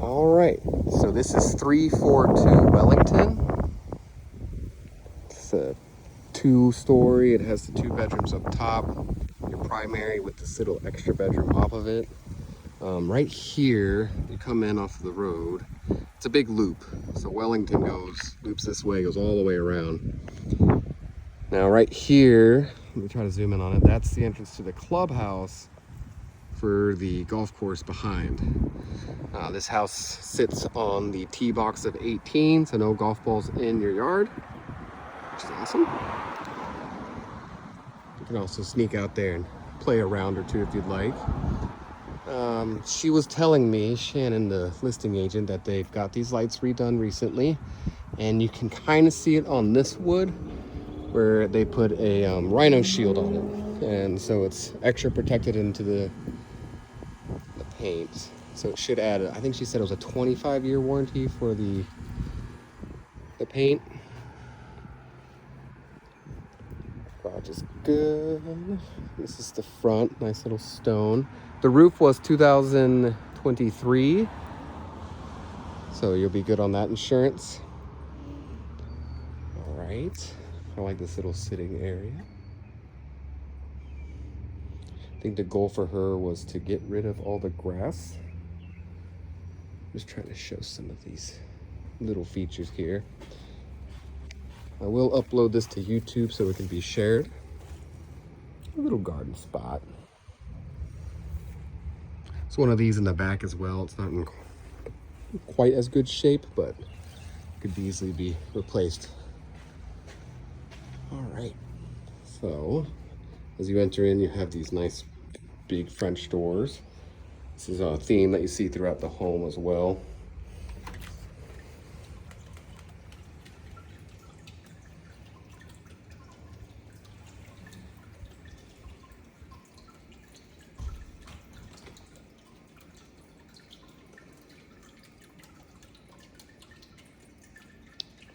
All right, so this is 342 Wellington. It's a 2-story. It has the 2 bedrooms up top, your primary with this little extra bedroom off of it. Right here, you come in off the road. It's a big loop. So Wellington loops this way, goes all the way around. Now right here, let me try to zoom in on it. That's the entrance to the clubhouse for the golf course behind. This house sits on the tee box of 18, so no golf balls in your yard, which is awesome. You can also sneak out there and play a round or two if you'd like. She was telling me, Shannon, the listing agent, that they've got these lights redone recently, and you can kind of see it on this wood where they put a rhino shield on it, and so it's extra protected into the paint. So it should add, I think she said it was a 25-year warranty for the paint. Garage is good. This is the front, nice little stone. The roof was 2023, so you'll be good on that insurance. All right, I like this little sitting area. I think the goal for her was to get rid of all the grass. Just trying to show some of these little features here. I will upload this to YouTube so it can be shared. A little garden spot. It's one of these in the back as well. It's not in quite as good shape, but could easily be replaced. All right, so as you enter in, you have these nice big French doors. This is a theme that you see throughout the home as well.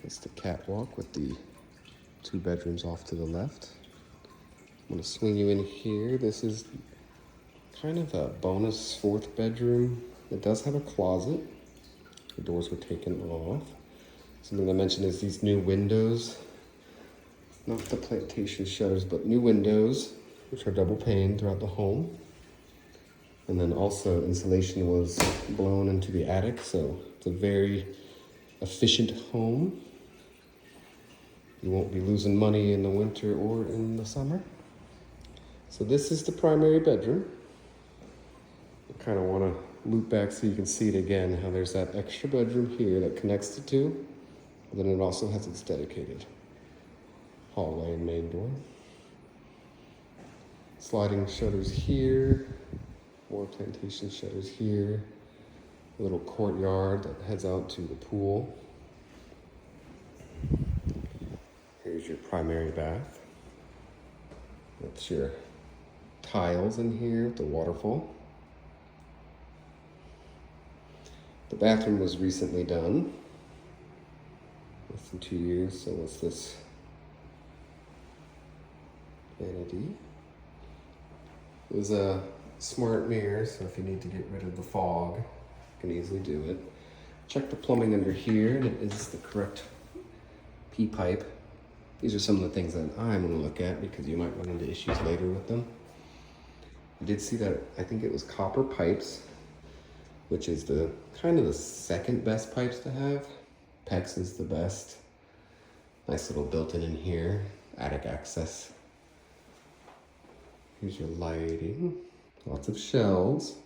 It's the catwalk with the 2 bedrooms off to the left. I'm gonna swing you in here. This is kind of a bonus 4th bedroom. It does have a closet. The doors were taken off. Something I mentioned is these new windows. Not the plantation shutters, but new windows, which are double pane throughout the home. And then also insulation was blown into the attic, so it's a very efficient home. You won't be losing money in the winter or in the summer. So this is the primary bedroom. I kind of want to loop back so you can see it again, how there's that extra bedroom here that connects the 2. And then it also has its dedicated hallway and main door. Sliding shutters here, more plantation shutters here. A little courtyard that heads out to the pool. Here's your primary bath. That's your tiles in here with the waterfall. The bathroom was recently done, less than 2 years, so what's this? Vanity. It was a smart mirror, so if you need to get rid of the fog, you can easily do it. Check the plumbing under here, and it is the correct P-pipe. These are some of the things that I'm going to look at because you might run into issues later with them. I did see that, I think it was copper pipes, which is the kind of the 2nd best pipes to have. PEX is the best. Nice little built-in in here, attic access. Here's your lighting, lots of shelves.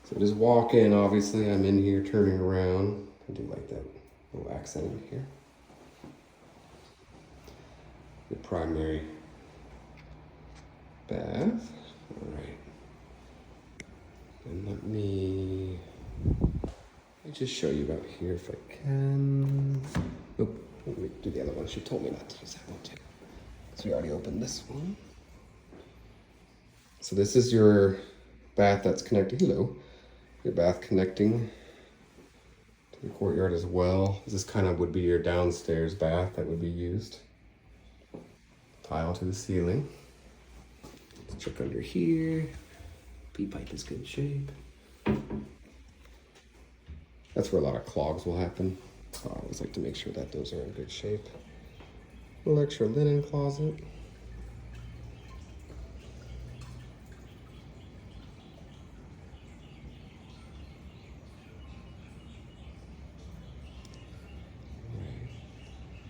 So just walk in, obviously I'm in here turning around. I do like that little accent in here. The primary bath. All right. And let me just show you about here if I can. Nope, let me do the other one. She told me not to use that one too. So we already opened this one. So this is your bath that's connecting, hello. Your bath connecting to the courtyard as well. This kind of would be your downstairs bath that would be used. Tile to the ceiling. Let's check under here. P-pipe is good shape. That's where a lot of clogs will happen. So I always like to make sure that those are in good shape. A little extra linen closet.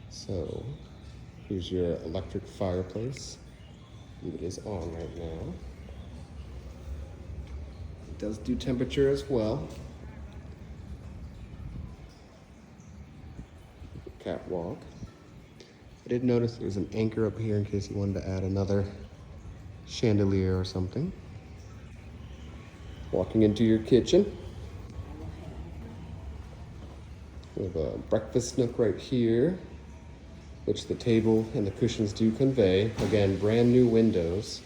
So here's your electric fireplace. It is on right now. It does do temperature as well. Catwalk. I did notice there's an anchor up here in case you wanted to add another chandelier or something. Walking into your kitchen. We have a breakfast nook right here, which the table and the cushions do convey. Again, brand new windows.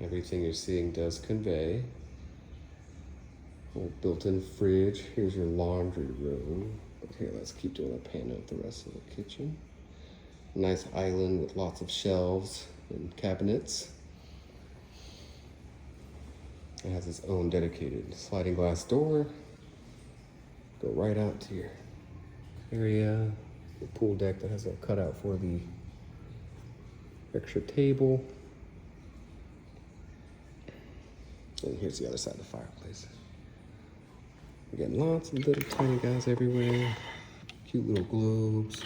Everything you're seeing does convey. Little built-in fridge. Here's your laundry room. Here, let's keep doing a pan out the rest of the kitchen. Nice island with lots of shelves and cabinets. It has its own dedicated sliding glass door. Go right out to your area. The pool deck that has a cutout for the extra table. And here's the other side of the fireplace. Again, lots of little tiny guys everywhere. Cute little globes.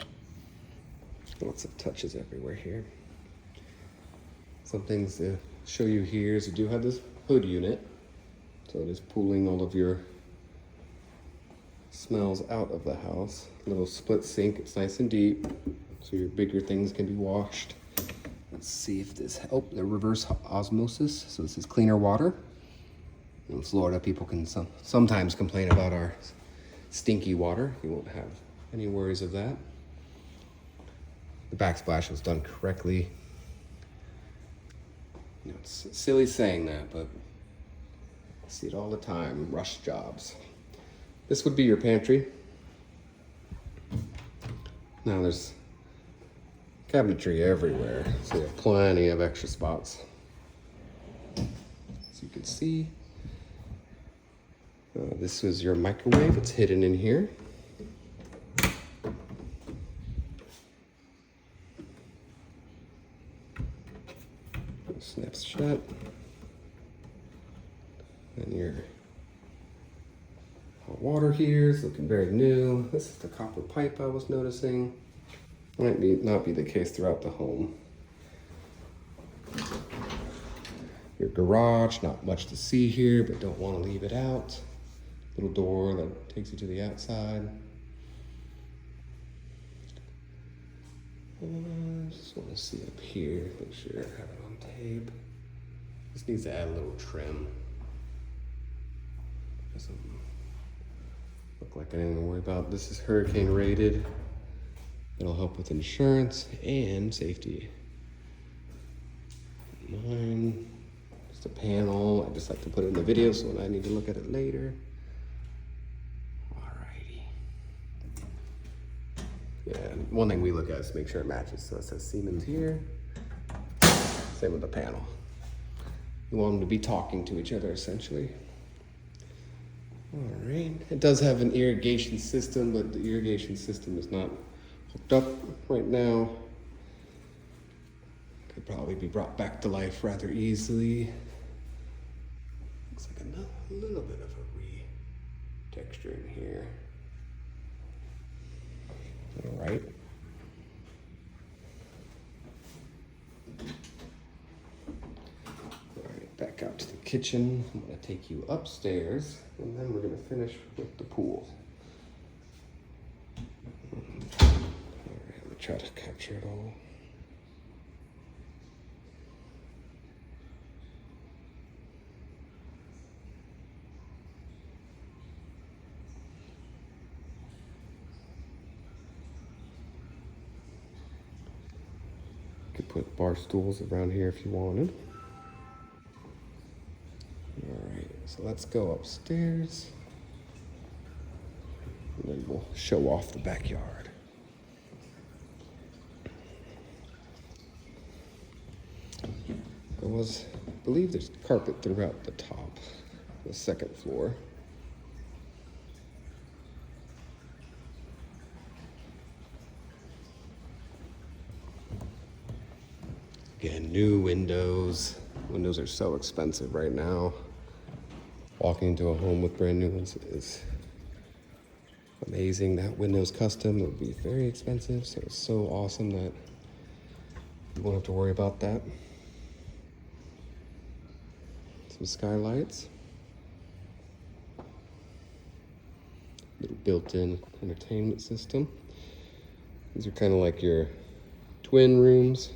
Lots of touches everywhere here. Some things to show you here is you do have this hood unit. So it is pulling all of your smells out of the house. Little split sink, it's nice and deep. So your bigger things can be washed. Let's see if this, the reverse osmosis. So this is cleaner water. In Florida, people can sometimes complain about our stinky water. You won't have any worries of that. The backsplash was done correctly. You know, it's silly saying that, but I see it all the time, rush jobs. This would be your pantry. Now there's cabinetry everywhere, so you have plenty of extra spots. As you can see, this is your microwave. It's hidden in here. Snaps shut. And your hot water here is looking very new. This is the copper pipe I was noticing. Might not be the case throughout the home. Your garage, not much to see here, but don't want to leave it out. Little door that takes you to the outside. Just want to see up here, make sure I have it on tape. This needs to add a little trim. Doesn't look like anything to worry about. This is hurricane rated. It'll help with insurance and safety. Mine, just a panel. I just like to put it in the video so when I need to look at it later. Alrighty. Yeah, one thing we look at is make sure it matches. So it says Siemens here. Same with the panel. You want them to be talking to each other essentially. All right, it does have an irrigation system, but the irrigation system is not hooked up right now. Could probably be brought back to life rather easily. Looks like a little bit of a re-texture in here. All right. All right, back out to the kitchen. I'm gonna take you upstairs, and then we're gonna finish with the pool. All right, I'm gonna try to capture it all. Could put bar stools around here if you wanted. All right, so let's go upstairs. And then we'll show off the backyard. I believe there's carpet throughout the top, the second floor. Again, new windows. Windows are so expensive right now. Walking into a home with brand new ones is amazing. That window's custom. It would be very expensive, so it's so awesome that you won't have to worry about that. Some skylights. Little built-in entertainment system. These are kind of like your twin rooms.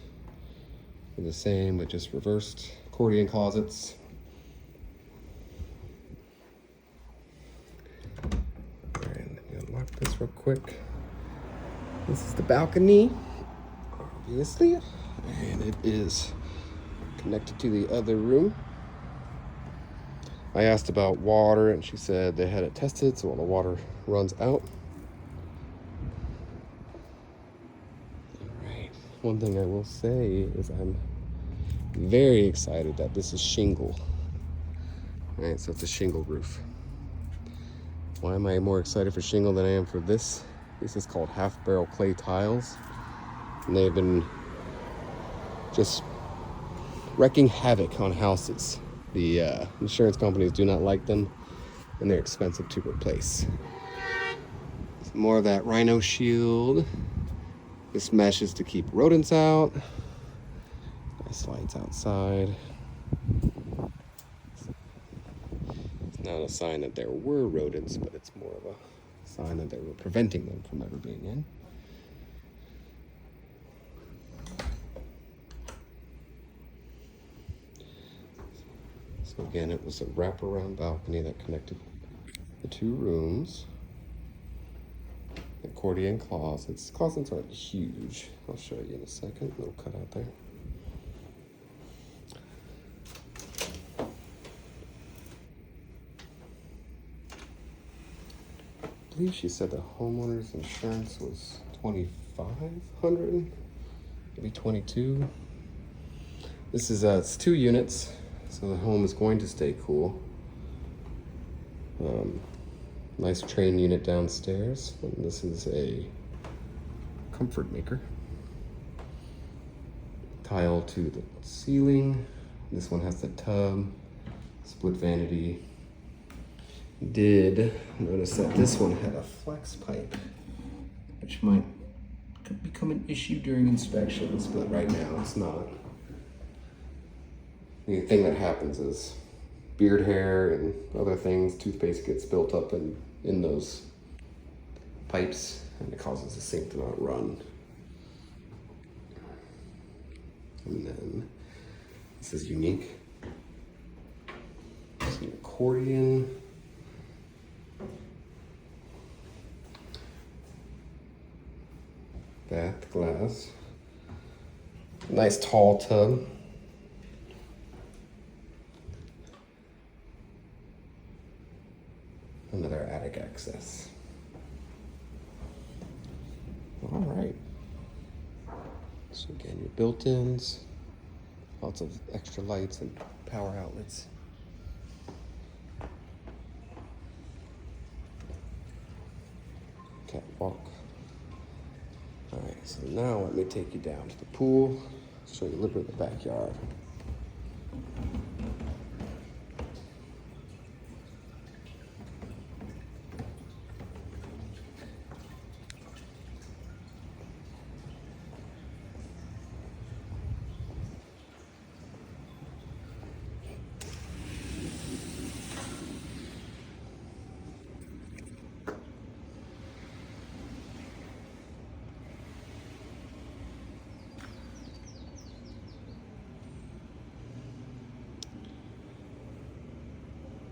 They're the same, but just reversed. Accordion closets. Unlock this real quick. This is the balcony, obviously, and it is connected to the other room. I asked about water, and she said they had it tested, so all the water runs out. All right. One thing I will say is I'm very excited that this is shingle. All right, so it's a shingle roof. Why am I more excited for shingle than I am for this? This is called half barrel clay tiles. And they've been just wreaking havoc on houses. The insurance companies do not like them, and they're expensive to replace. Some more of that rhino shield. This mesh is to keep rodents out. Nice lights outside. Not a sign that there were rodents, but it's more of a sign that they were preventing them from ever being in. So again, it was a wraparound balcony that connected the two rooms. Accordion closets. Closets aren't huge. I'll show you in a second. Little cutout there. I believe she said the homeowner's insurance was $2,500, maybe $22. This is it's 2 units, so the home is going to stay cool. Nice train unit downstairs, and this is a comfort maker. Tile to the ceiling. This one has the tub, split vanity. Did notice that this one had a flex pipe, which could become an issue during inspections, but right now it's not. The thing that happens is beard hair and other things, toothpaste gets built up in those pipes, and it causes the sink to not run. And then this is unique. It's an accordion. Bath glass. Nice tall tub. Another attic access. All right. So again, your built-ins, lots of extra lights and power outlets. Catwalk. All right, so now let me take you down to the pool, show you a little bit of the backyard.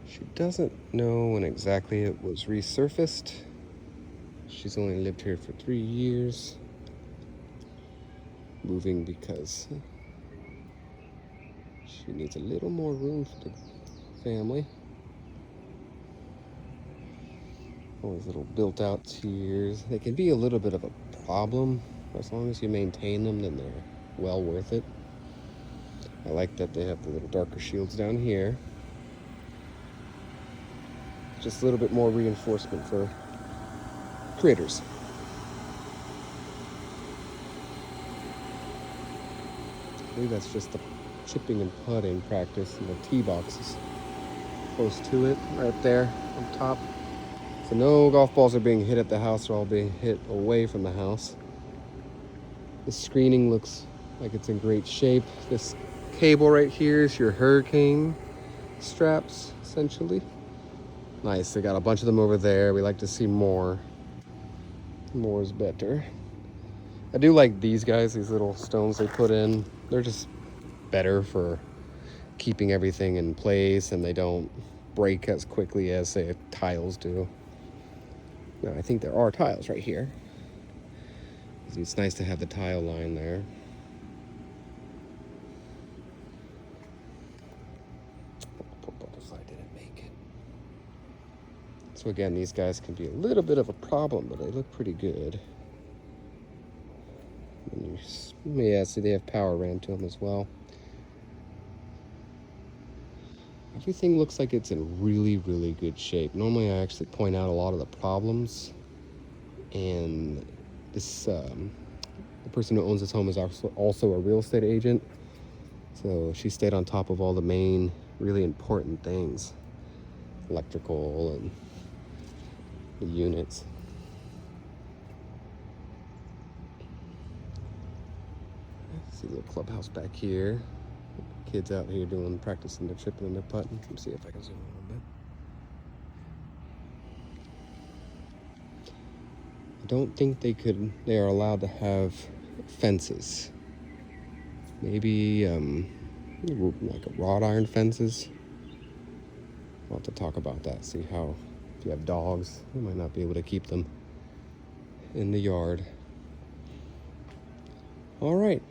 She doesn't know when exactly it was resurfaced. She's only lived here for 3 years. Moving because she needs a little more room for the family. All these little built out tiers. They can be a little bit of a problem. As long as you maintain them, then they're well worth it. I like that they have the little darker shields down here. Just a little bit more reinforcement for critters. I believe that's just the chipping and putting practice in the tee boxes. Close to it, right there on top. So no golf balls are being hit at the house, they're all being hit away from the house. The screening looks like it's in great shape. This cable right here is your hurricane straps, essentially. Nice, they got a bunch of them over there. We like to see more. More is better. I do like these guys, these little stones they put in. They're just better for keeping everything in place, and they don't break as quickly as, say, tiles do. Now, I think there are tiles right here. It's nice to have the tile line there. Poor butterfly didn't make it. So again, these guys can be a little bit of a problem, but they look pretty good. And yeah, see they have power ran to them as well. Everything looks like it's in really, really good shape. Normally I actually point out a lot of the problems, and this the person who owns this home is also a real estate agent, so she stayed on top of all the main really important things, electrical and the units. See a little clubhouse back here. Kids out here practicing their chipping and their putting. Let me see if I can zoom in a little bit. I don't think they are allowed to have fences. Maybe like a wrought iron fences. I'll have to talk about that. See how, if you have dogs, you might not be able to keep them in the yard. All right.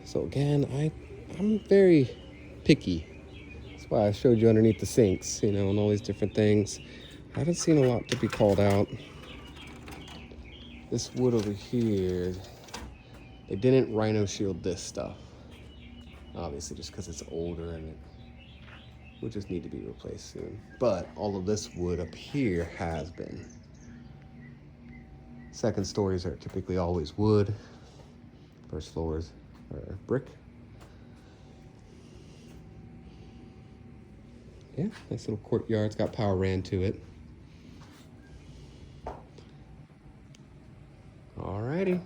So again, I'm very picky. That's why I showed you underneath the sinks, and all these different things. I haven't seen a lot to be called out. This wood over here, they didn't rhino shield this stuff. Obviously, just because it's older and it would just need to be replaced soon. But all of this wood up here has been. Second stories are typically always wood. First floors are brick. Yeah, nice little courtyard. It's got power ran to it. Alrighty.